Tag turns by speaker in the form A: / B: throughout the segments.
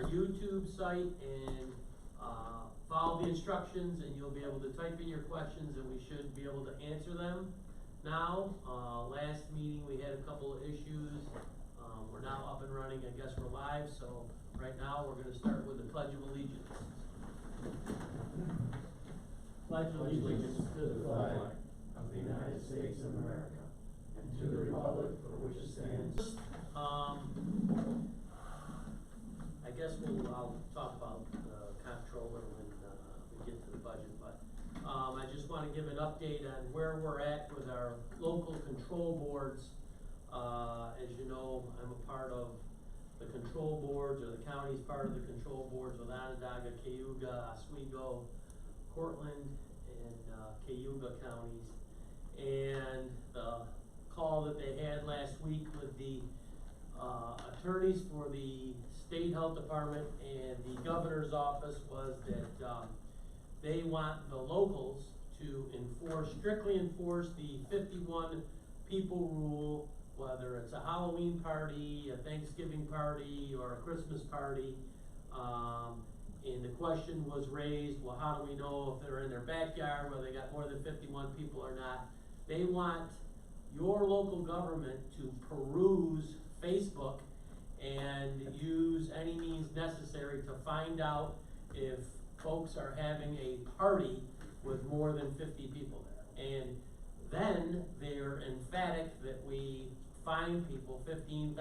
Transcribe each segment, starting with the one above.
A: YouTube site and, follow the instructions, and you'll be able to type in your questions, and we should be able to answer them now. Last meeting, we had a couple of issues. We're now up and running, I guess we're live, so right now, we're gonna start with the Pledge of Allegiance. Pledge of Allegiance
B: to the flag of the United States of America and to the republic for which it stands.
A: I guess I'll talk about the comptroller when we get to the budget, but I just want to give an update on where we're at with our local control boards. As you know, I'm a part of the control boards, or the county's part of the control boards with Onondaga, Cayuga, Oswego, Cortland, and Cayuga counties. And the call that they had last week with the attorneys for the state health department and the governor's office was that they want the locals to strictly enforce the 51 people rule, whether it's a Halloween party, a Thanksgiving party, or a Christmas party. And the question was raised, well, how do we know if they're in their backyard, whether they got more than 51 people or not? They want your local government to peruse Facebook and use any means necessary to find out if folks are having a party with more than 50 people there. And then they're emphatic that we fine people $15,000.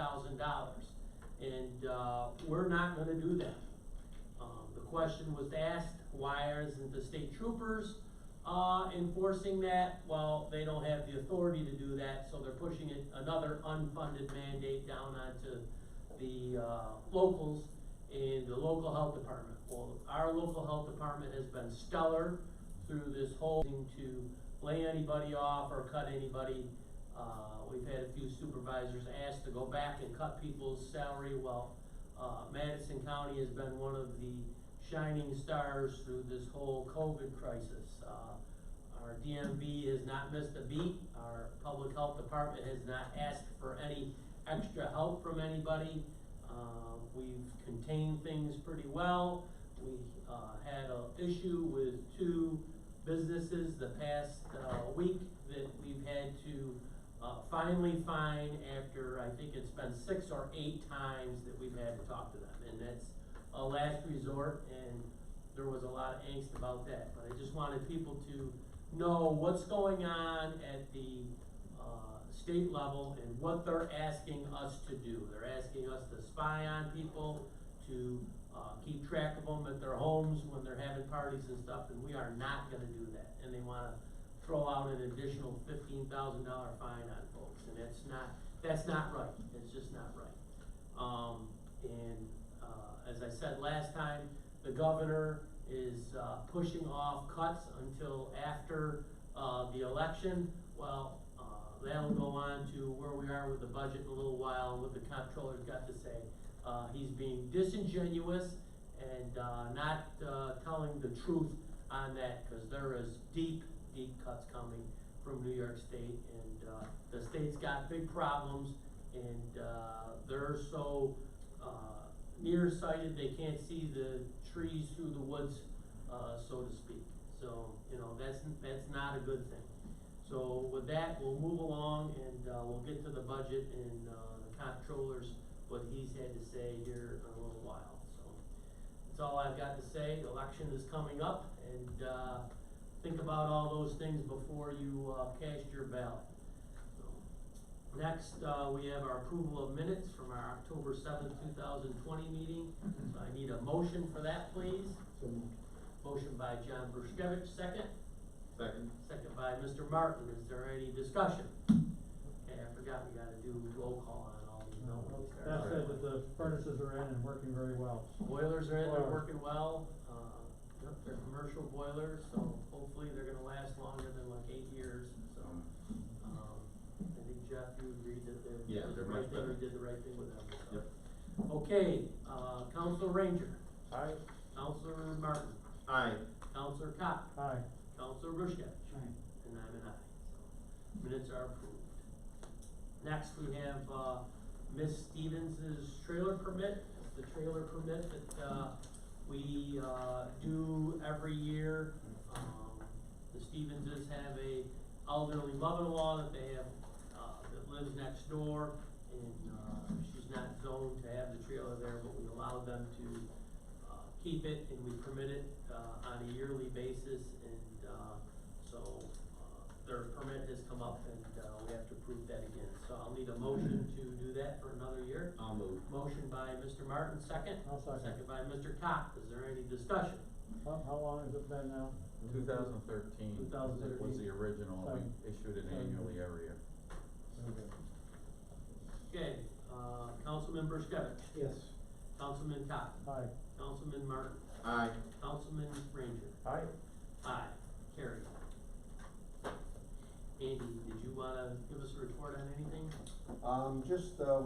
A: And we're not gonna do that. The question was asked, why isn't the state troopers enforcing that? Well, they don't have the authority to do that, so they're pushing it, another unfunded mandate down onto the locals and the local health department. Well, our local health department has been stellar through this whole thing to lay anybody off or cut anybody. We've had a few supervisors asked to go back and cut people's salary. Well, Madison County has been one of the shining stars through this whole COVID crisis. Our DMV has not missed a beat. Our public health department has not asked for any extra help from anybody. We've contained things pretty well. We had an issue with 2 businesses the past week that we've had to finally fine after, I think it's been 6 or 8 times that we've had to talk to them. And that's a last resort, and there was a lot of angst about that. But I just wanted people to know what's going on at the state level and what they're asking us to do. They're asking us to spy on people, to keep track of them at their homes when they're having parties and stuff, and we are not gonna do that. And they wanna throw out an additional $15,000 fine on folks, and that's not right. It's just not right. As I said last time, the governor is pushing off cuts until after the election. Well, that'll go on to where we are with the budget in a little while, and what the comptroller's got to say. He's being disingenuous and not telling the truth on that, because there is deep cuts coming from New York State, and the state's got big problems, and they're so nearsighted they can't see the trees through the woods, so to speak. So, you know, that's not a good thing. So with that, we'll move along, and we'll get to the budget and the comptroller's, what he's had to say here in a little while. So that's all I've got to say. The election is coming up, and think about all those things before you cast your ballot. So, next, we have our approval of minutes from our October 7th, 2020 meeting. So I need a motion for that, please. Motion by John Bruskevich, second.
C: Second.
A: Second by Mr. Martin. Is there any discussion? Okay, I forgot we gotta do roll call on all these.
D: That said that the furnaces are in and working very well.
A: Boilers are in, they're working well. They're commercial boilers, so hopefully they're gonna last longer than like 8 years. So, I think Jeff, you agreed that they did the right thing, we did the right thing with them. So.
C: Yep.
A: Okay, Councilor Ranger.
D: Aye.
A: Councilor Martin.
C: Aye.
A: Councilor Kopp.
D: Aye.
A: Councilor Bruskevich.
D: Aye.
A: And I'm an aye. So minutes are approved. Next, we have Miss Stevens's trailer permit the trailer permit that, we, do every year. The Stevenses have a elderly mother-in-law that they have, that lives next door, and, she's not zoned to have the trailer there, but we allow them to, keep it, and we permit it, on a yearly basis, and, their permit has come up, and, we have to approve that again. So I'll need a motion to do that for another year.
B: I'll move.
A: Motion by Mr. Martin, second.
D: I'll second.
A: Second by Mr. Cox. Is there any discussion?
D: How long has it been now?
C: 2013 was
A: 2013.
C: the original, we
D: Second.
C: issued it annually every year.
D: Okay.
A: Okay, Councilman Berskevich.
B: Yes.
A: Councilman Cox.
D: Aye.
A: Councilman Martin.
B: Aye.
A: Councilman Ranger.
C: Aye.
A: Aye. Carried. Andy, did you wanna give us a report on anything?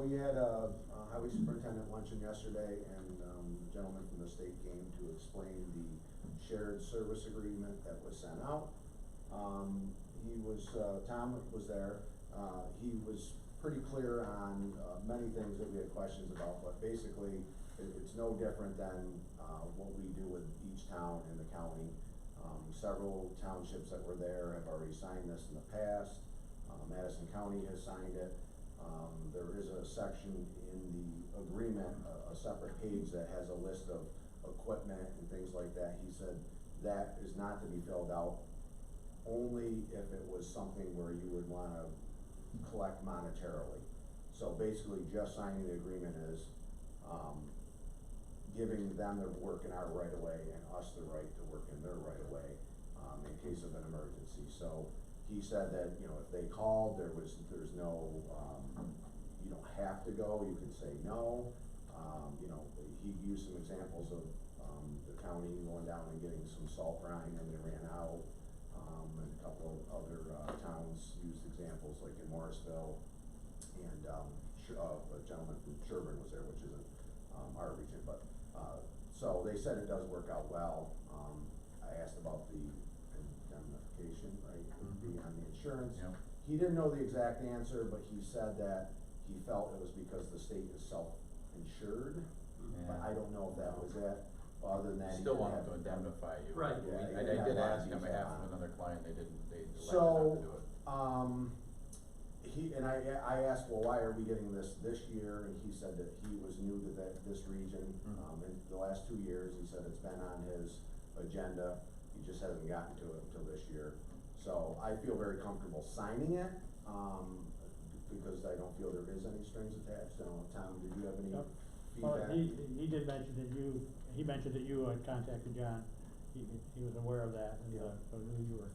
E: We had a highway superintendent luncheon yesterday, and, the gentleman from the state came to explain the shared service agreement that was sent out. Tom was there, he was pretty clear on, many things that we had questions about, but basically, it's no different than, what we do with each town in the county. Several townships that were there have already signed this in the past. Madison County has signed it. There is a section in the agreement, a separate page that has a list of equipment and things like that. He said that is not to be filled out, only if it was something where you would wanna collect monetarily. So basically, just signing the agreement is, giving them the work in our right of way and us the right to work in their right of way, in case of an emergency. So he said that, if they called, there's no, you don't have to go, you can say no. He used some examples of, the county going down and getting some salt brine and they ran out. And a couple of other, towns used examples like in Morrisville, and, a gentleman from Sherburne was there, which isn't, our region, but, so they said it does work out well. I asked about the indemnification, right, would be on the insurance.
C: Yeah.
E: He didn't know the exact answer, but he said that he felt it was because the state is self-insured. But I don't know if that was it, other than that. he
C: Still
E: did
C: wanted
E: have-
C: to indemnify you.
A: Right.
E: Yeah,
C: I
E: he
C: did
E: had
C: ask on
E: lobbies
C: behalf
E: on
C: of
E: it.
C: another client, they elected not to
E: So,
C: do it.
E: I asked, well, why are we getting this year? And he said that he was new to this region, in the last 2 years. He said it's been on his agenda, he just hasn't gotten to it until this year. So I feel very comfortable signing it, because I don't feel there is any strings attached. I don't know, Tom, did you have any
D: Yep.
E: feedback?
D: Well, he did mention that he mentioned that you had contacted John, he was aware of that, and,
E: Yeah.
D: so knew you were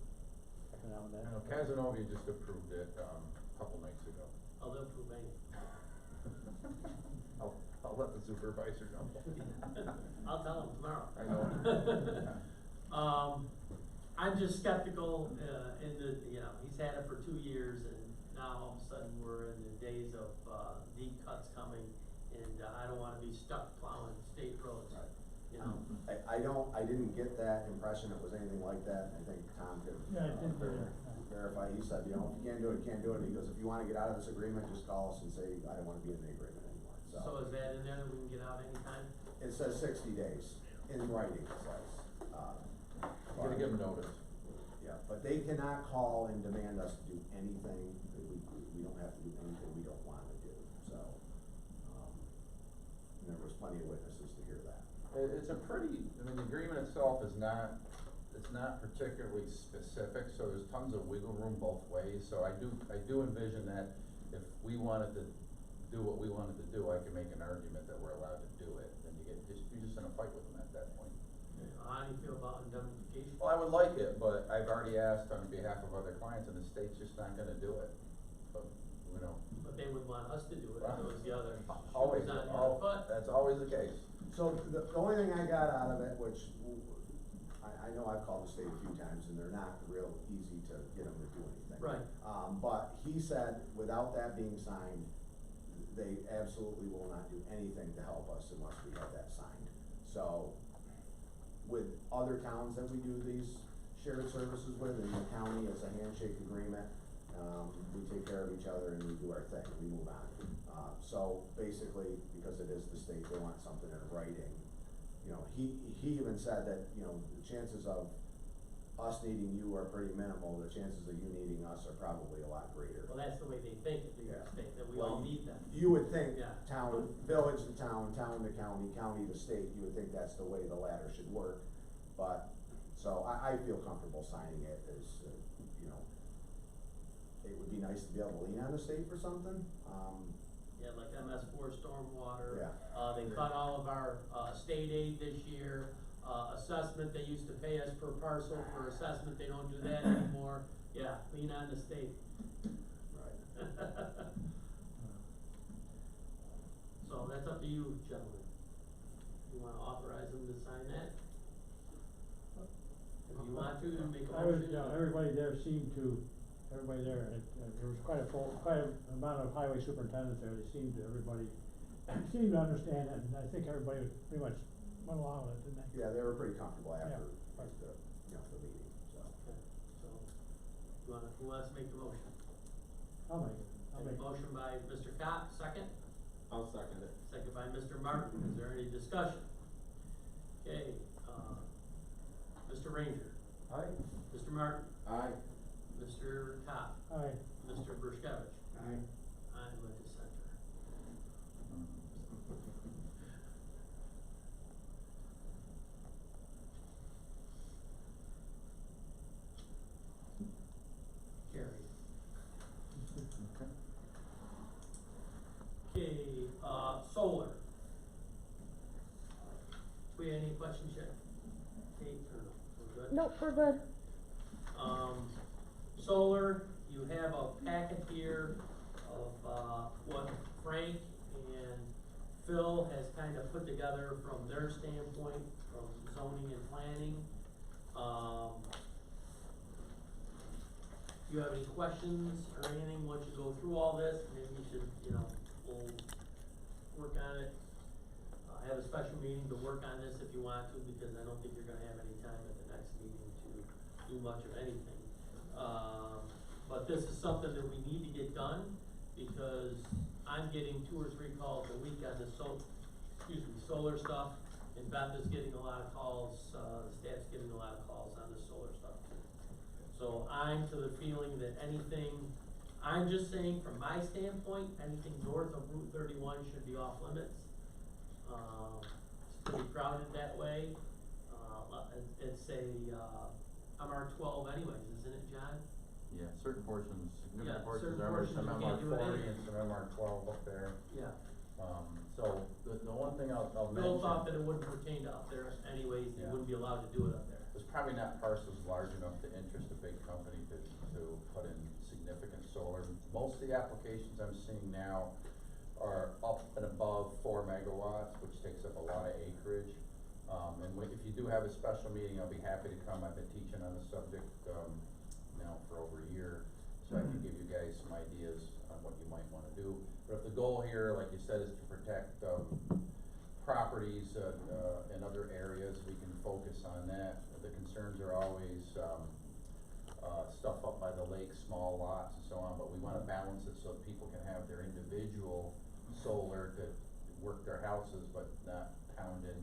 D: checking out on that.
C: I know Casanova just approved it, a couple nights ago.
A: I'll approve any.
C: I'll let the supervisor know.
A: I'll tell him tomorrow.
C: I know.
A: I'm just skeptical, in the, he's had it for 2 years, and now all of a sudden we're in the days of, deep cuts coming, and, I don't wanna be stuck plowing state roads, you know?
E: I didn't get that impression it was anything like that. I think Tom could,
D: Yeah, I didn't either.
E: verify. He said, if you can't do it, you can't do it. He goes, if you wanna get out of this agreement, just call us and say, I don't wanna be in the agreement anymore,
A: So is that in there that we can get out anytime?
E: It says 60 days, in writing it says.
C: Gotta give them notice.
E: Yeah, but they cannot call and demand us to do anything. We don't have to do anything we don't wanna do, so, and there was plenty of witnesses to hear that.
C: It's a pretty, the agreement itself is not, it's not particularly specific, so there's tons of wiggle room both ways. So I do envision that if we wanted to do what we wanted to do, I can make an argument that we're allowed to do it, then you're just in a fight with them at that point.
A: How do you feel about indemnification?
C: Well, I would like it, but I've already asked on behalf of other clients, and the state's just not gonna do it. But,
A: But they would want us to do it, if it was the other
C: always,
A: shoes on your foot.
C: that's always the case.
E: So the only thing I got out of it, which I know I've called the state a few times and they're not real easy to get them to do anything.
A: Right.
E: But he said, without that being signed, they absolutely will not do anything to help us unless we have that signed. So, with other towns that we do these shared services with in the county, it's a handshake agreement. we take care of each other and we do our thing, we move on. So basically, because it is the state, they want something in writing. You know, he even said that, you know, the chances of us needing you are pretty minimal, the chances of you needing us are probably a lot greater.
A: Well, that's the way they think at New York
E: Yeah.
A: State, that we
E: Well,
A: all need them.
E: You would think
A: Yeah.
E: town, village to town, town to county, county to state, you would think that's the way the ladder should work. But, so I feel comfortable signing it as, you know, it would be nice to be able to lean on the state for something,
A: Yeah, like MS4 stormwater.
E: Yeah.
A: They cut all of our, state aid this year. Assessment, they used to pay us per parcel for assessment, they don't do that anymore. Yeah, lean on the state.
E: right.
A: So that's up to you, gentlemen. You wanna authorize them to sign that? If you want to, make a
D: I was,
A: motion.
D: everybody there seemed to, everybody there, there was quite a amount of highway superintendents there, they seemed to, everybody seemed to understand it, and I think everybody was pretty much went along with it, didn't they?
E: Yeah, they were pretty comfortable after,
D: Yeah.
E: like the, you know, the meeting, so.
A: Okay, so, who wants to make the motion?
D: I'll make it, I'll make it.
A: Motion by Mr. Cott, second?
B: I'll second it.
A: Second by Mr. Martin, is there any discussion? Okay, Mr. Ranger,
B: Aye.
A: Mr. Martin,
B: Aye.
A: Mr. Cott,
D: Aye.
A: Mr. Berskevich,
B: Aye.
A: I'm a dissenter. Carried. Okay, solar. We have any questions yet? Kate, or no, we're good?
F: Nope, we're good.
A: Solar, you have a packet here of, what Frank and Phil has kind of put together from their standpoint, from zoning and planning. If you have any questions or anything, once you go through all this, maybe you should, you know, we'll work on it. Have a special meeting to work on this if you want to, because I don't think you're gonna have any time at the next meeting to do much of anything. But this is something that we need to get done, because I'm getting 2 or 3 calls a week on the solar stuff, and Beth is getting a lot of calls, the staff's getting a lot of calls on the solar stuff too. So I'm to the feeling that anything, I'm just saying from my standpoint, anything north of Route 31 should be off limits. It's pretty crowded that way. It's a, MR12 anyways, isn't it, John?
C: Yeah, certain portions,
A: Yeah,
C: significant portions
A: certain
C: are
A: portions
C: some
A: you can't do it
C: MR40
A: in.
C: and some MR12 up there.
A: Yeah.
C: So the one thing I'll mention.
A: Bill thought that it wouldn't pertain to up there anyways, they
C: Yeah.
A: wouldn't be allowed to do it up there.
C: There's probably not parcels large enough to interest a big company to put in significant solar. Most of the applications I'm seeing now are up and above 4 megawatts, which takes up a lot of acreage. If you do have a special meeting, I'll be happy to come. I've been teaching on the subject, now for over a year, so I can give you guys some ideas on what you might wanna do. But if the goal here, like you said, is to protect, properties, in other areas, we can focus on that. The concerns are always, stuff up by the lake, small lots and so on, but we wanna balance it so people can have their individual solar to work their houses, but not pound in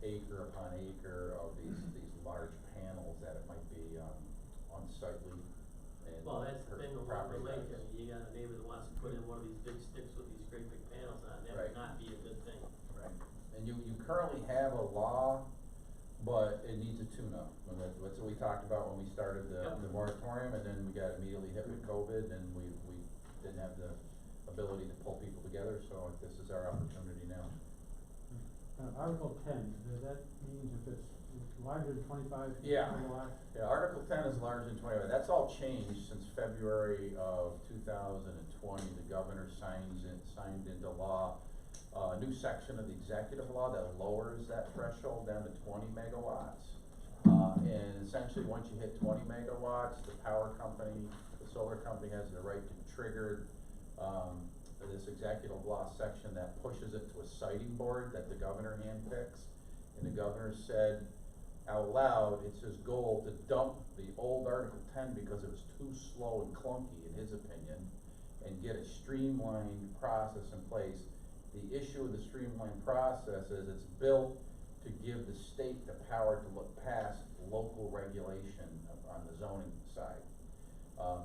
C: acre upon acre of these large panels that it might be, unsightly. And
A: Well, that's the
C: hurt
A: thing along
C: property
A: the lake, I
C: values.
A: mean, you got a neighbor that wants to put in one of these big sticks with these great big panels on, that
C: Right.
A: would not be a good thing.
C: Right, and you currently have a law, but it needs a tune-up. And that's what we talked about when we started
A: Yep.
C: the moratorium, and then we got immediately hit with COVID, and we didn't have the ability to pull people together, so this is our opportunity now.
D: Article 10, does that mean if it's larger than 25
C: Yeah.
D: megawatts?
C: Yeah, Article 10 is larger than 25, that's all changed since February of 2020, the governor signed into law a new section of the executive law that lowers that threshold down to 20 megawatts. And essentially, once you hit 20 megawatts, the power company, the solar company has the right to trigger, this executive law section that pushes it to a siting board that the governor handpicks. And the governor said, out loud, it's his goal to dump the old Article 10 because it was too slow and clunky in his opinion, and get a streamlined process in place. The issue with the streamlined process is it's built to give the state the power to look past local regulation on the zoning side.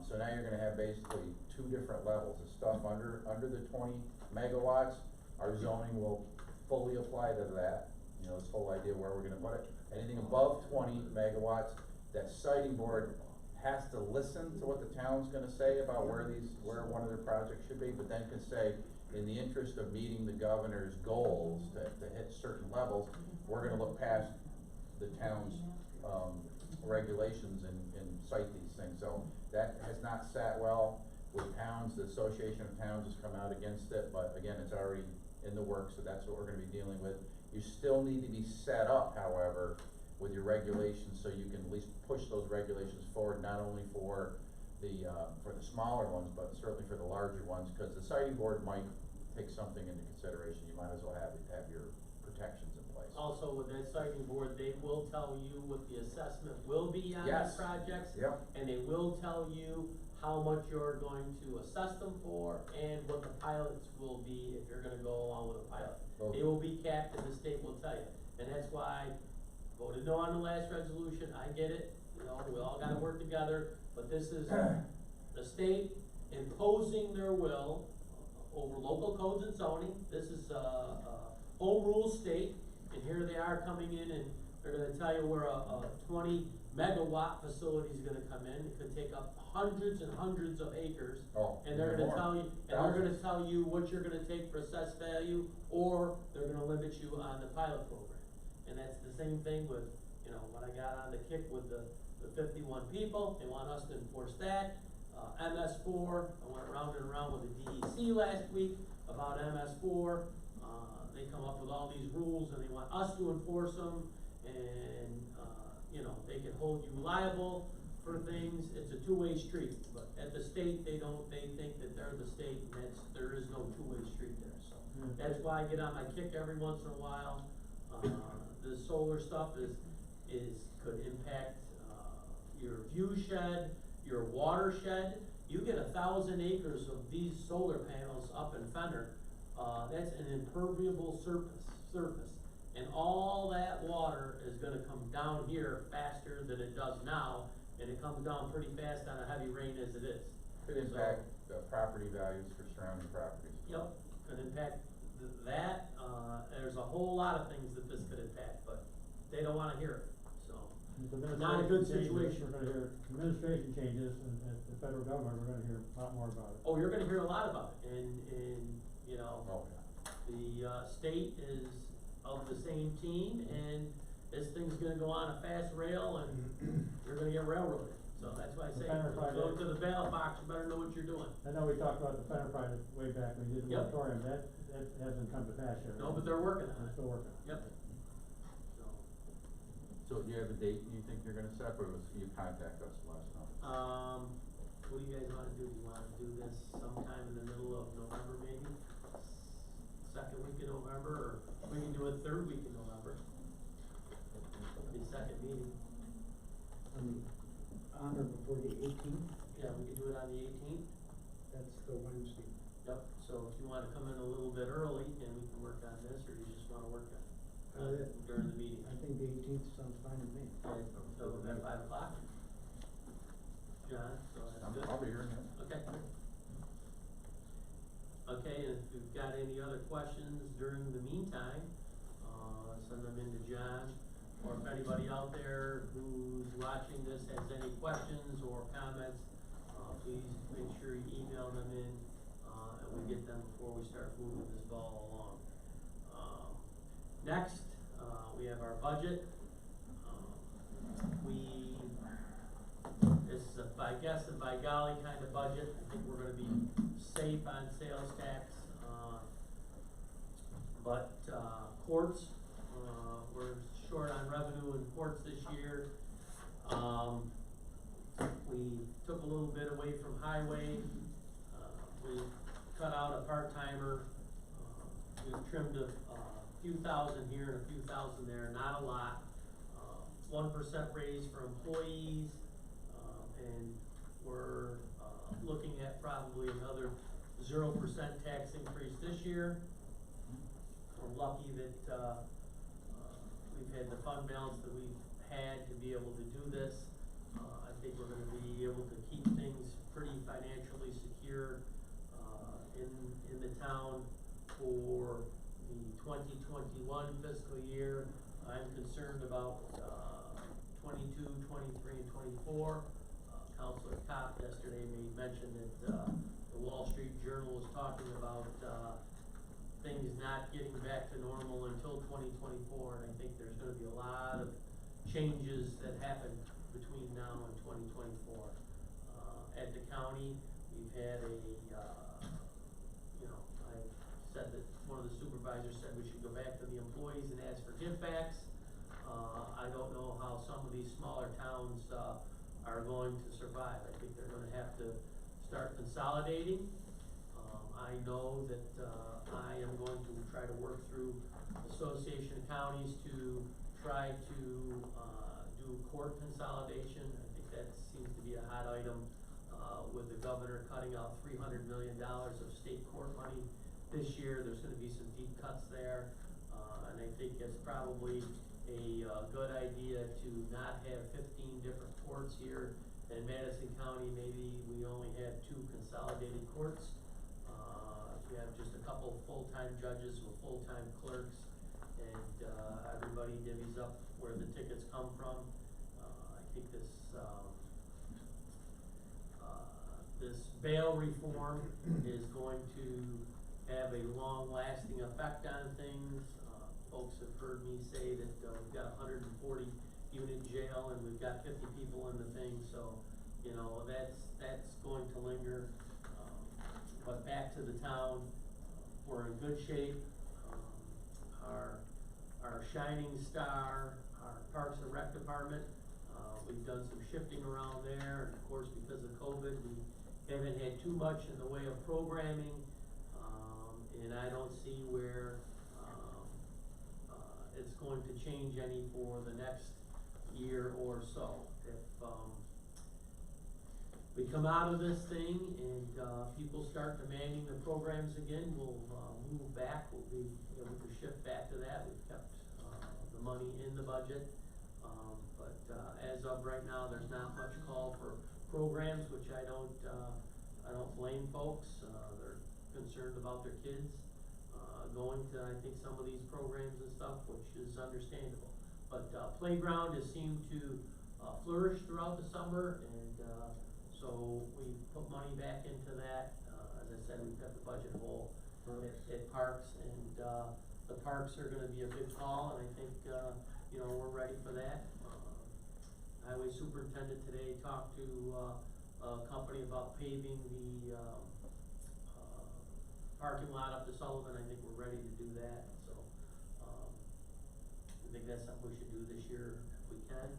C: So now you're gonna have basically two different levels. The stuff under the 20 megawatts, our zoning will fully apply to that. You know, this whole idea where we're gonna put it. Anything above 20 megawatts, that siting board has to listen to what the town's gonna say about where one of their projects should be, but then can say, in the interest of meeting the governor's goals to hit certain levels, we're gonna look past the town's, regulations and cite these things. So that has not sat well with towns. The Association of Towns has come out against it, but again, it's already in the works, so that's what we're gonna be dealing with. You still need to be set up, however, with your regulations, so you can at least push those regulations forward, not only for the smaller ones, but certainly for the larger ones, because the siting board might take something into consideration. You might as well have your protections in place.
A: Also, with that siting board, they will tell you what the assessment will be on
C: Yes.
A: these projects.
C: Yep.
A: And they will tell you how much you're going to assess them for, and what the pilots will be if you're gonna go along with a pilot.
C: Well-
A: They will be capped, and the state will tell you, and that's why I voted no on the last resolution. I get it, you know, we all gotta work together, but this is the state imposing their will over local codes and zoning. This is a home rule state, and here they are coming in, and they're gonna tell you where a 20 megawatt facility is gonna come in. It could take up hundreds and hundreds of acres.
C: Oh,
A: And they're
C: even
A: gonna
C: more.
A: tell you, and they're gonna
C: Thousands.
A: tell you what you're gonna take for assessed value, or they're gonna limit you on the pilot program. And that's the same thing with, you know, when I got on the kick with the 51 people, they want us to enforce that. MS4, I went round and around with the DEC last week about MS4. They come up with all these rules and they want us to enforce them, and, you know, they can hold you liable for things. It's a two-way street, but at the state, they think that they're the state, and there is no two-way street there, so. That's why I get on my kick every once in a while. The solar stuff could impact, your view shed, your watershed. You get 1,000 acres of these solar panels up in Fenner, that's an impermeable surface. And all that water is gonna come down here faster than it does now, and it comes down pretty fast on a heavy rain as it is.
C: Could impact the property values for surrounding properties.
A: Yep, could impact that, there's a whole lot of things that this could impact, but they don't wanna hear it, so. Not a good situation.
D: We're gonna hear administration changes, and at the federal government, we're gonna hear a lot more about it.
A: Oh, you're gonna hear a lot about it, and, you know,
C: Oh,
A: the, state is of the same team, and this thing's gonna go on a fast rail, and you're gonna get railroaded. So that's why I say,
D: The Fenner
A: when you go
D: project.
A: to the ballot box, you better know what you're doing.
D: I know we talked about the Fenner project way back, we did the
A: Yep.
D: moratorium, that hasn't come to pass yet.
A: No,
D: right?
A: but they're working on
D: They're
A: it.
D: still working.
A: Yep. So,
C: So do you have a date you think you're gonna set, or was you contact us last night?
A: what do you guys wanna do? Do you wanna do this sometime in the middle of November, maybe? Second week in November, or we can do it third week in November? The second meeting.
B: On or before the 18th,
A: Yeah, we could do it on the 18th.
B: that's the Wednesday.
A: Yep, so if you wanna come in a little bit early, and we can work on this, or you just wanna work on it during the meeting?
B: I think the 18th sounds fine with me.
A: Okay, so at 5 o'clock? John, so that's good?
C: I'll be here, yeah.
A: Okay. Okay, and if you've got any other questions during the meantime, send them in to John, or if anybody out there who's watching this has any questions or comments, please make sure you email them in, and we get them before we start moving this ball along. Next, we have our budget. This is a by guess and by golly kind of budget. I think we're gonna be safe on sales tax, but courts, we're short on revenue in courts this year. We took a little bit away from highway, we cut out a part-timer, we've trimmed a few thousand here and a few thousand there, not a lot. 1% raise for employees, and we're, looking at probably another 0% tax increase this year. We're lucky that, we've had the fund balance that we've had to be able to do this. I think we're gonna be able to keep things pretty financially secure, in the town for the 2021 fiscal year. I'm concerned about, 22, 23, and 24. Counselor Kopp yesterday made mention that, the Wall Street Journal was talking about, things not getting back to normal until 2024, and I think there's gonna be a lot of changes that happen between now and 2024. At the county, we've had a, I said that one of the supervisors said we should go back to the employees and ask for givebacks. I don't know how some of these smaller towns, are going to survive. I think they're gonna have to start consolidating. I know that, I am going to try to work through Association of Counties to try to, do court consolidation. I think that seems to be a hot item, with the governor cutting out $300 million of state court money this year. There's gonna be some deep cuts there, and I think it's probably a, good idea to not have 15 different courts here in Madison County. Maybe we only have 2 consolidated courts. We have just a couple full-time judges with full-time clerks, and, everybody divvies up where the tickets come from. I think this, this bail reform is going to have a long-lasting effect on things. Folks have heard me say that, we've got a 140 unit jail and we've got 50 people in the thing, so, that's going to linger. But back to the town, we're in good shape. Our shining star, our Parks and Rec department, we've done some shifting around there, and of course, because of COVID, we haven't had too much in the way of programming, and I don't see where, it's going to change any for the next year or so. If, we come out of this thing and, people start demanding the programs again, we'll, move back, we'll be able to shift back to that. We've kept, the money in the budget, but, as of right now, there's not much call for programs, which I don't blame folks. They're concerned about their kids, going to, I think, some of these programs and stuff, which is understandable. But, playground has seemed to, flourish throughout the summer, and, so we put money back into that. As I said, we've got the budget hole at parks, and, the parks are gonna be a big call, and I think, we're ready for that. Highway superintendent today talked to, a company about paving the, parking lot up to Sullivan. I think we're ready to do that, so, I think that's something we should do this year if we can.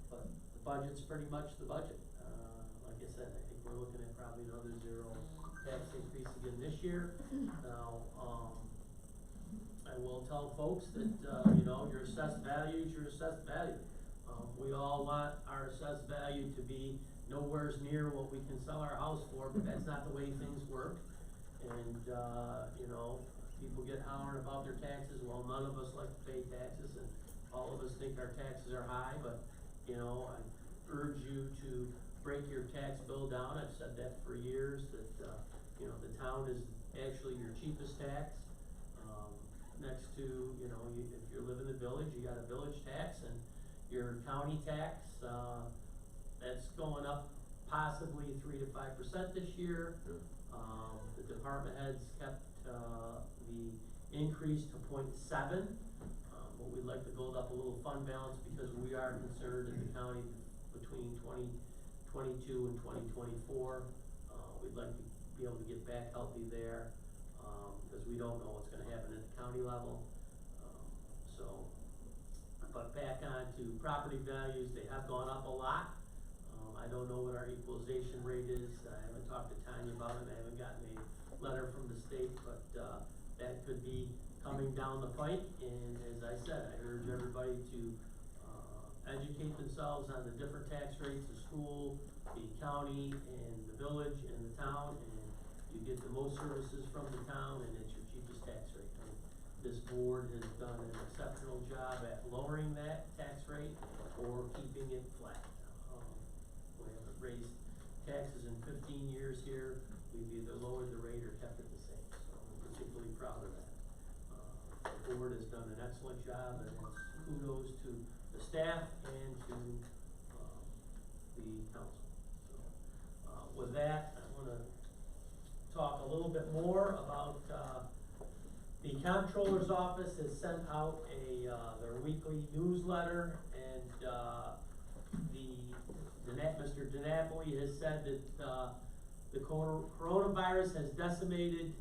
A: But the budget's pretty much the budget. Like I said, I think we're looking at probably another 0 tax increase again this year. Now, I will tell folks that, your assessed value is your assessed value. We all want our assessed value to be nowhere near what we can sell our house for, but that's not the way things work. And, people get hollering about their taxes. Well, none of us like to pay taxes, and all of us think our taxes are high, but, I urge you to break your tax bill down. I've said that for years, that, the town is actually your cheapest tax. Next to, if you live in the village, you got a village tax, and your county tax, that's going up possibly 3 to 5% this year. The department heads kept, the increase to 0.7, but we'd like to build up a little fund balance because we are concerned in the county between 2022 and 2024. We'd like to be able to get back healthy there, because we don't know what's gonna happen at the county level. But back on to property values, they have gone up a lot. I don't know what our equalization rate is. I haven't talked to Tanya about it. I haven't gotten a letter from the state, but, that could be coming down the pike. And as I said, I urge everybody to, educate themselves on the different tax rates, the school, the county, and the village, and the town, and you get the most services from the town, and it's your cheapest tax rate. And this board has done an exceptional job at lowering that tax rate or keeping it flat. We haven't raised taxes in 15 years here, we've either lowered the rate or kept it the same, so I'm particularly proud of that. The board has done an excellent job, and it's kudos to the staff and to, the council. So, with that, I wanna talk a little bit more about, the comptroller's office has sent out their weekly newsletter, and, Mr. DiNapoli has said that, the coronavirus has decimated,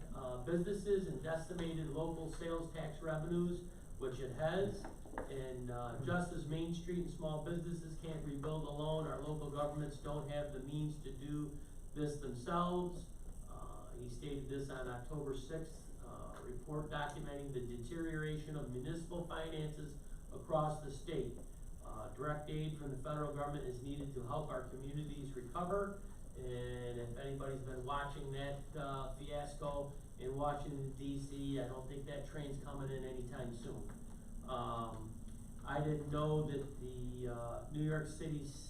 A: businesses and decimated local sales tax revenues, which it has. And, just as Main Street and small businesses can't rebuild alone, our local governments don't have the means to do this themselves. He stated this on October 6th, report documenting the deterioration of municipal finances across the state. Direct aid from the federal government is needed to help our communities recover. And if anybody's been watching that, fiasco in Washington DC, I don't think that train's coming in anytime soon. I didn't know that the, New York City's,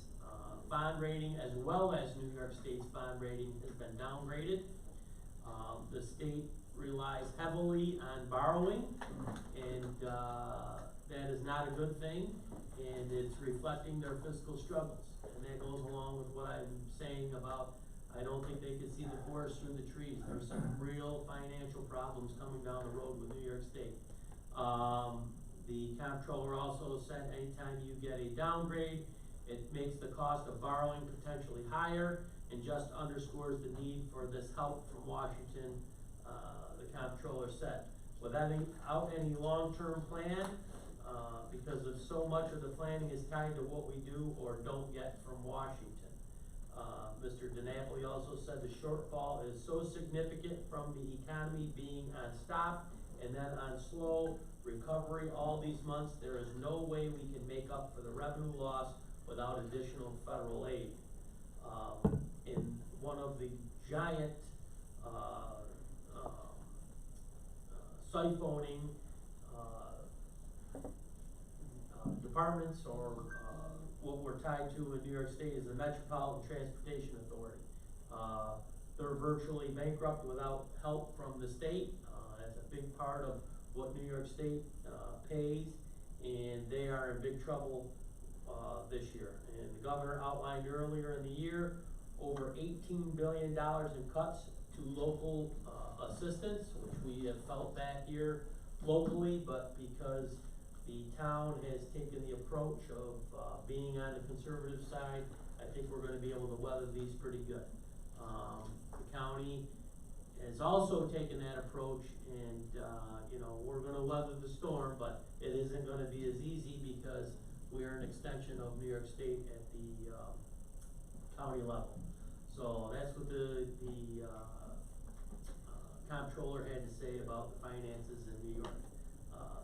A: bond rating, as well as New York State's bond rating, has been downgraded. The state relies heavily on borrowing, and, that is not a good thing, and it's reflecting their fiscal struggles. And that goes along with what I'm saying about, I don't think they can see the forest through the trees. There's some real financial problems coming down the road with New York State. The comptroller also said anytime you get a downgrade, it makes the cost of borrowing potentially higher, and just underscores the need for this help from Washington, the comptroller said. Without any long-term plan, because of so much of the planning is tied to what we do or don't get from Washington. Mr. DiNapoli also said the shortfall is so significant from the economy being on stop and then on slow recovery all these months, there is no way we can make up for the revenue loss without additional federal aid. In one of the giant, siphoning, departments, or, what we're tied to in New York State is the Metropolitan Transportation Authority. They're virtually bankrupt without help from the state. That's a big part of what New York State, pays, and they are in big trouble, this year. And the governor outlined earlier in the year over $18 billion in cuts to local, assistance, which we have felt that here locally, but because the town has taken the approach of, being on the conservative side, I think we're gonna be able to weather these pretty good. The county has also taken that approach, and, you know, we're gonna weather the storm, but it isn't gonna be as easy because we are an extension of New York State at the, county level. So that's what the comptroller had to say about the finances in New York.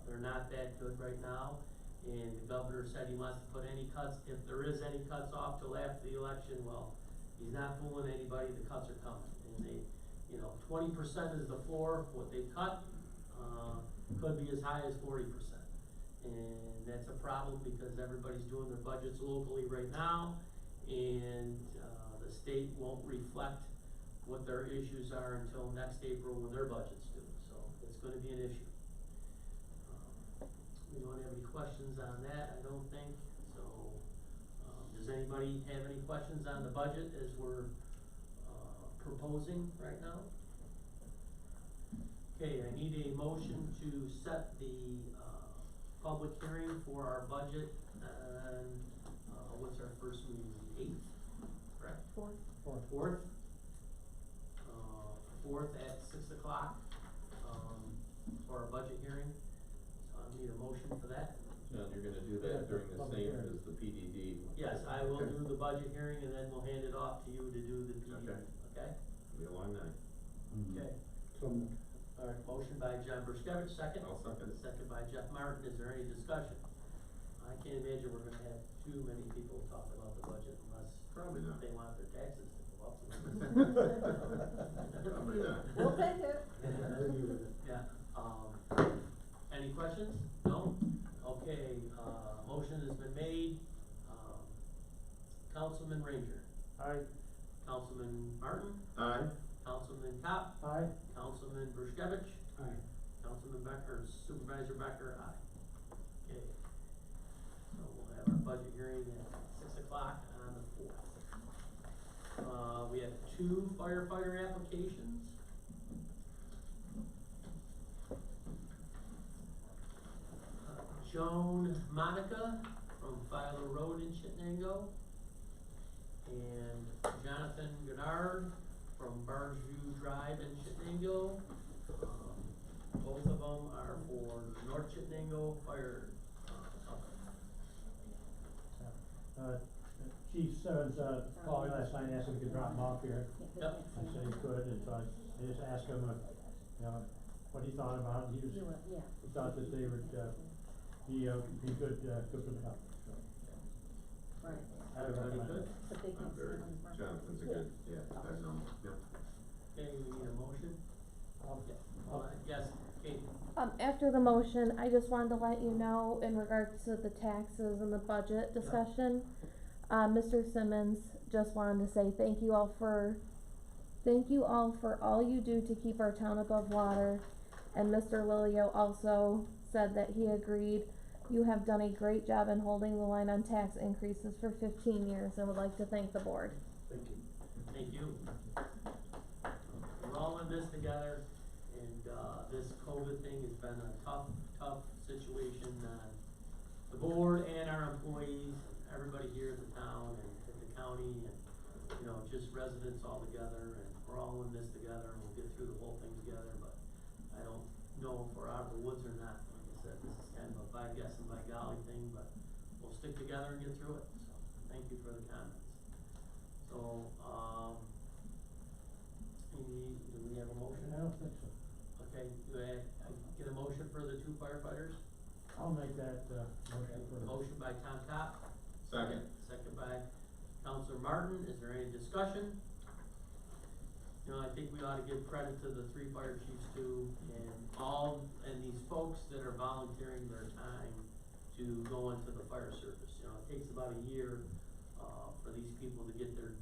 A: They're not that good right now, and the governor said he wants to put any cuts, if there is any cuts off till after the election, well, he's not fooling anybody, the cuts are coming. And they, you know, 20% is the floor, what they cut, could be as high as 40%. And that's a problem because everybody's doing their budgets locally right now, and, the state won't reflect what their issues are until next April when their budget's due, so it's gonna be an issue. We don't have any questions on that, I don't think, so, does anybody have any questions on the budget as we're, proposing right now? Okay, I need a motion to set the, public hearing for our budget on, what's our first meeting, the 8th, correct? Fourth. Fourth at 6 o'clock, for our budget hearing. So I need a motion for that.
B: Now, you're gonna do that during the
D: Public
B: same
D: hearing.
B: as the PDD.
A: Yes, I will do the budget hearing, and then we'll hand it off to you to do the PD,
B: Okay.
A: okay?
B: It'll be a long night.
A: Okay,
D: So,
A: alright, motion by John Berskevich, second.
B: I'll second.
A: Second by Jeff Martin, is there any discussion? I can't imagine we're gonna have too many people talk about the budget unless
B: Probably not.
A: they want their taxes to go up.
B: Probably not.
F: We'll take it.
A: Yeah, any questions? No? Okay, motion has been made, Councilman Ranger,
D: Aye.
A: Councilman Martin,
B: Aye.
A: Councilman Cop,
D: Aye.
A: Councilman Berskevich,
D: Aye.
A: Councilman Becker, Supervisor Becker, aye. Okay, so we'll have our budget hearing at 6 o'clock on the 4th. We have 2 firefighter applications. Joan Monica from Filer Road in Chittenango, and Jonathan Goddard from Barnesview Drive in Chittenango. Both of them are for North Chittenango Fire Company.
D: Chief Simmons, called me last night, asked if he could drop him off here.
A: Yep.
D: I said he could, and so I just asked him, what he thought about it. He thought that they would, be good, good for the company, so.
F: Right.
D: I would
A: Everybody
D: recommend
A: good?
D: it.
F: But they can
B: I'm very,
F: sit on the front.
B: Jonathan's a good, I've known,
A: Okay, we need a motion? Yes, Kate.
G: After the motion, I just wanted to let you know in regards to the taxes and the budget discussion, Mr. Simmons just wanted to say thank you all for all you do to keep our town above water. And Mr. Lilio also said that he agreed. You have done a great job in holding the line on tax increases for 15 years and would like to thank the board.
A: Thank you. Thank you. We're all in this together, and, this COVID thing has been a tough situation on the board and our employees, everybody here at the town and at the county, and, you know, just residents all together, and we're all in this together, and we'll get through the whole thing together, but I don't know if we're out of the woods or not. Like I said, this is kind of a by guess and by golly thing, but we'll stick together and get through it, so, thank you for the comments. So, do we have a motion?
D: I don't think so.
A: Okay, do I get a motion for the 2 firefighters?
D: I'll make that, motion for.
A: Motion by Tom Cop,
B: Second.
A: second by Counselor Martin. Is there any discussion? You know, I think we ought to give credit to the 3 fire chiefs too, and these folks that are volunteering their time to go into the fire service. You know, it takes about a year, for these people to get their,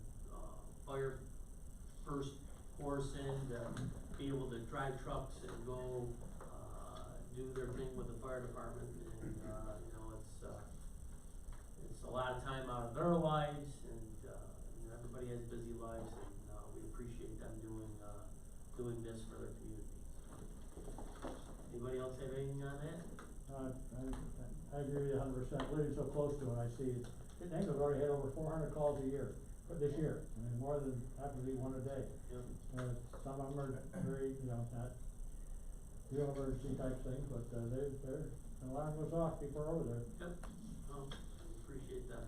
A: fire first course in, to be able to drive trucks and go, do their thing with the fire department, and, you know, it's a lot of time out of their lives, and, you know, everybody has busy lives, and, we appreciate them doing this for their community. Anybody else have anything on that?
D: I agree with you 100%, living so close to it, I see, Chittenango's already had over 400 calls a year, for this year, I mean, more than, happens to be one a day.
A: Yep.
D: Some of them are very, you know, not real emergency type things, but, they're, an alarm goes off, people are over there.
A: Yep, appreciate that.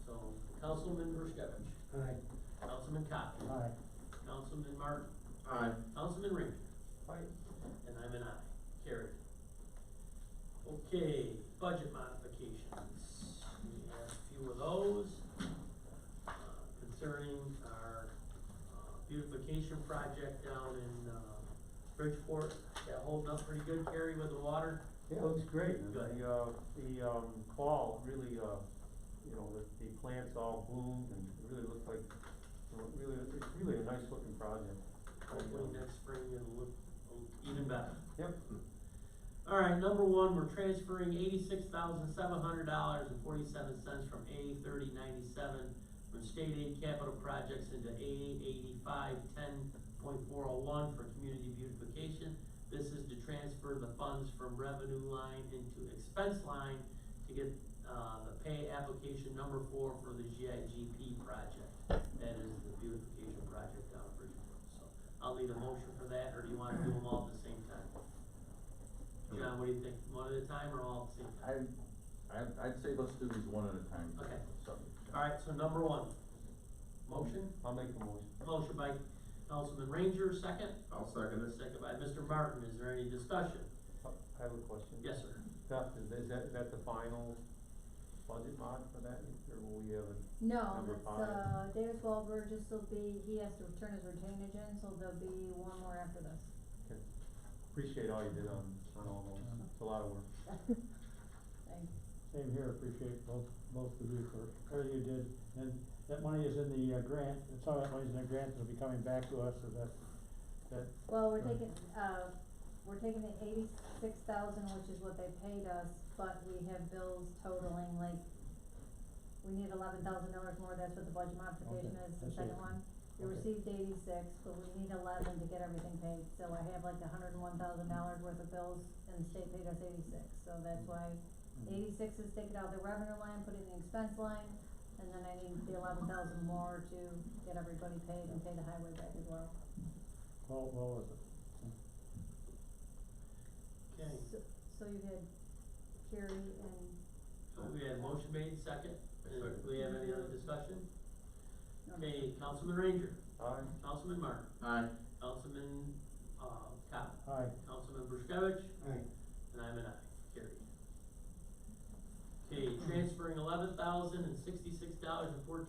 A: So, Councilman Berskevich.
D: Aye.
A: Councilman Cop.
D: Aye.
A: Councilman Martin.
B: Aye.
A: Councilman Ranger.
D: Aye.
A: And I'm an aye. Carried. Okay, budget modifications. We have a few of those, concerning our, beautification project down in, Bridgeport. That holding up pretty good, Kerry, with the water?
H: Yeah, it looks great.
A: Good.
H: The fall really, you know, the plants all bloomed and it really looked like, it's really a nice looking project.
A: Hopefully next spring it'll look even better.
H: Yep.
A: Alright, number 1, we're transferring $86,700.47 from A 3097 from state aid capital projects into A 8510.401 for community beautification. This is to transfer the funds from revenue line into expense line to get, the pay application number 4 for the GIGP project. That is the beautification project down in Bridgeport. So, I'll need a motion for that, or do you wanna do them all at the same time? John, what do you think, one at a time or all at the same time?
C: I'd say let's do these one at a time.
A: Okay.
C: So,
A: Alright, so number 1, motion?
H: I'll make the motion.
A: Motion by Councilman Ranger, second?
B: I'll second it.
A: Second by Mr. Martin, is there any discussion?
H: I have a question.
A: Yes, sir.
H: Is that the final budget mod for that, or will we have a?
F: No,
H: Number
F: that's,
H: five.
F: Davis Wahlberg, just will be, he has to return his retainage in, so there'll be one more after this.
H: Okay. Appreciate all you did on all those, it's a lot of work.
F: Thanks.
D: Same here, appreciate both of you for everything you did, and that money is in the, grant, and some of that money's in the grant that'll be coming back to us, so that,
F: Well, we're taking the 86,000, which is what they paid us, but we have bills totaling, like, we need $11,000 more, that's what the budget modification
D: Okay,
F: is, the
D: I see.
F: second one. We
D: Okay.
F: received 86, but we need 11 to get everything paid, so I have like $101,000 worth of bills, and the state paid us 86, so that's why 86 is taken out of the revenue line, put it in the expense line, and then I need the 11,000 more to get everybody paid and pay the highway back as well.
D: well worth it.
A: Okay,
F: So you had Carrie and,
A: so we had a motion made, second, and do we have any other discussion?
F: no,
A: Okay, Councilman Ranger,
H: Aye.
A: Councilman Martin,
B: Aye.
A: Councilman, Cop,
D: Aye.
A: Councilman Bruskevich,
B: Aye.
A: and I'm an aye, carried. Okay, transferring $11,066.14 from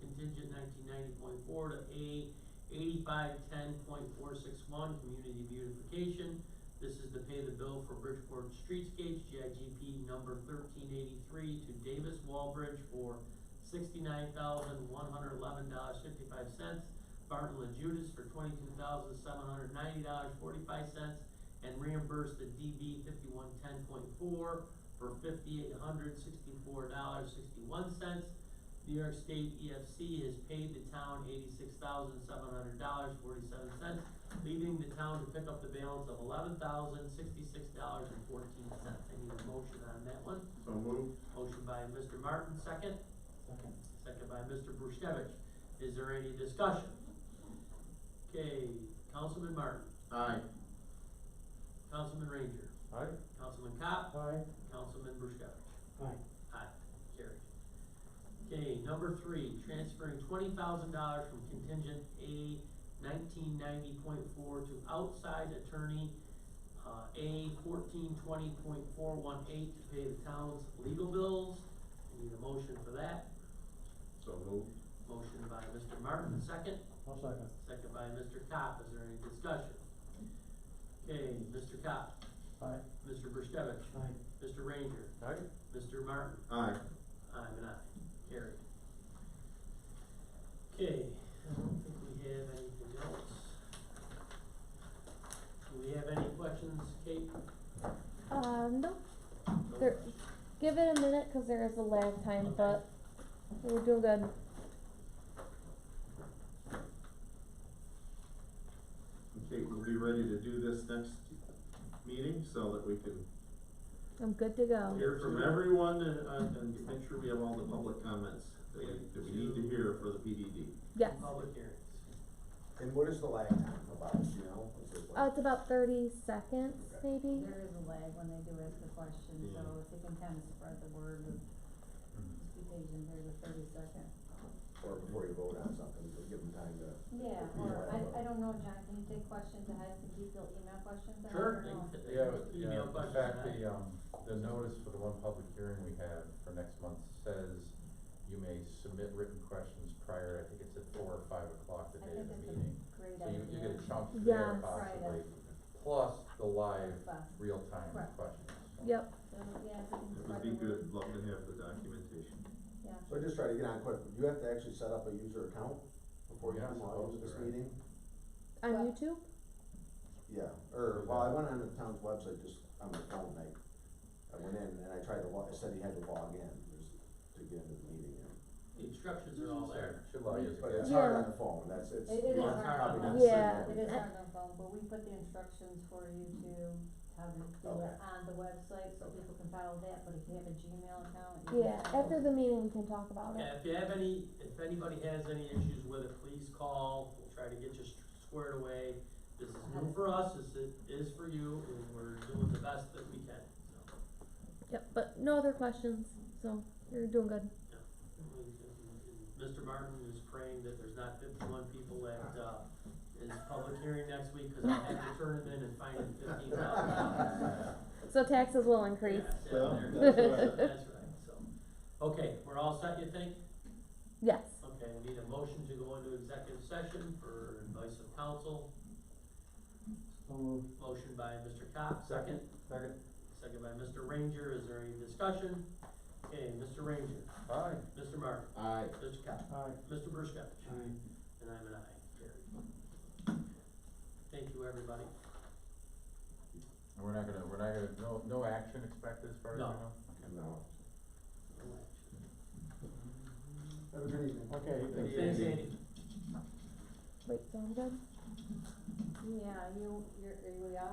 A: contingent 1990.4 to A 8510.461 community beautification. This is to pay the bill for Bridgeport Streetscapes GIGP number 1383 to Davis Walbridge for $69,111.55. Barton and Judas for $22,790.45, and reimburse the DB 5110.4 for $5,864.61. New York State EFC has paid the town $86,700.47, leaving the town to pick up the balance of $11,066.14. I need a motion on that one.
B: So moved.
A: Motion by Mr. Martin, second.
B: Second.
A: Second by Mr. Bruskevich. Is there any discussion? Okay, Councilman Martin,
B: Aye.
A: Councilman Ranger,
H: Aye.
A: Councilman Cop,
D: Aye.
A: Councilman Bruskevich.
B: Aye.
A: Aye, carried. Okay, number 3, transferring $20,000 from contingent A 1990.4 to outside attorney, A 1420.418 to pay the town's legal bills. I need a motion for that.
B: So moved.
A: Motion by Mr. Martin, second.
D: I'll second.
A: Second by Mr. Cop. Is there any discussion? Okay, Mr. Cop,
D: Aye.
A: Mr. Bruskevich,
B: Aye.
A: Mr. Ranger,
H: Aye.
A: Mr. Martin.
B: Aye.
A: I'm an aye, carried. Okay, I don't think we have anything else. Do we have any questions, Kate?
G: No,
A: No?
G: there, give it a minute, cause there is a lag time,
A: Okay.
G: but we're doing good.
B: Okay, we'll be ready to do this next meeting so that we can
G: I'm good to go.
B: hear from everyone and make sure we have all the public comments that we need to hear for the PDD.
G: Yes.
A: Public hearings.
E: And what is the lag time about, you know? Is it like-
G: It's about 30 seconds,
E: Okay.
G: maybe.
F: there is a lag when they do ask a question, so
B: Yeah.
F: if you can kind of spread the word, just be patient, there's a 30-second.
E: Or before you vote on something, to give them time to.
F: Yeah,
E: review
F: or
E: it.
F: I don't know, John, can you take questions ahead, can people email questions ahead?
A: Sure,
F: or
A: they
F: no?
A: can,
C: Yeah, but,
A: email
C: in
A: questions.
C: fact,
A: right?
C: the notice for the one public hearing we have for next month says you may submit written questions prior, I think it's at 4 or 5 o'clock the
F: I
C: day of
F: think
C: the
F: it's
C: meeting.
F: a great
C: So
F: idea.
C: you get a chunk
G: Yes.
C: there possibly, plus the live,
F: Fast.
C: real-time
F: Correct.
C: questions.
G: Yep.
F: So, yeah, if you can
B: It
F: spread
B: would
F: the
B: be
F: word.
B: good, love to have the documentation.
F: Yeah.
E: So just try to get on quick, you have to actually set up a user account before you
C: Yeah,
E: come on
C: supposed
E: to
C: to,
E: this
C: right?
E: meeting?
G: On
F: Well-
G: YouTube?
E: Yeah, or, well, I went on the town's website just on my phone, I went in and I tried to it said he had to log in just to get into the meeting,
A: The instructions are all there.
C: Should allow you to
E: but
C: get.
E: it's hard
G: Yeah.
E: on the phone, it's.
F: It is
E: you're
F: hard
E: probably
F: on
E: not
F: the
E: seeing
G: Yeah.
F: It is
E: everything.
F: hard on phone, but we put the instructions for you to how to do it
E: Okay.
F: on the website, so
E: Okay.
F: people can follow that, but if you have a Gmail account. you
G: Yeah,
F: can-
G: after the meeting we can talk about
A: Yeah,
G: it.
A: if you have if anybody has any issues with it, please call, we'll try to get you squared away. This is new for us, this is for you, and we're doing the best that we can, so.
G: Yep, but no other questions, so you're doing good.
A: Yeah. Mr. Martin is praying that there's not 51 people at, his public hearing next week, cause I'll have to turn him in and fine him $15,000.
G: So taxes will increase.
A: Yeah,
B: Well,
A: there-
B: that's right.
A: That's right, so, Okay, we're all set, you think?
G: Yes.
A: Okay, we need a motion to go into executive session for advice of counsel.
D: So moved.
A: Motion by Mr. Cox, second.
H: Second.
A: Second by Mr. Ranger, is there any discussion? Okay, Mr. Ranger,
H: Aye.
A: Mr. Martin,
E: Aye.
A: Mr. Cox,
D: Aye.
A: Mr. Burskett,
H: Aye.
A: and I'm an aye, carried. Thank you, everybody.
C: And we're not gonna, no action expected as far as you
A: No.
C: know? Okay.
E: No.
B: Have a good evening.
D: Okay.
A: Thanks, Andy.
G: Wait, sound good?
F: Yeah, are you off?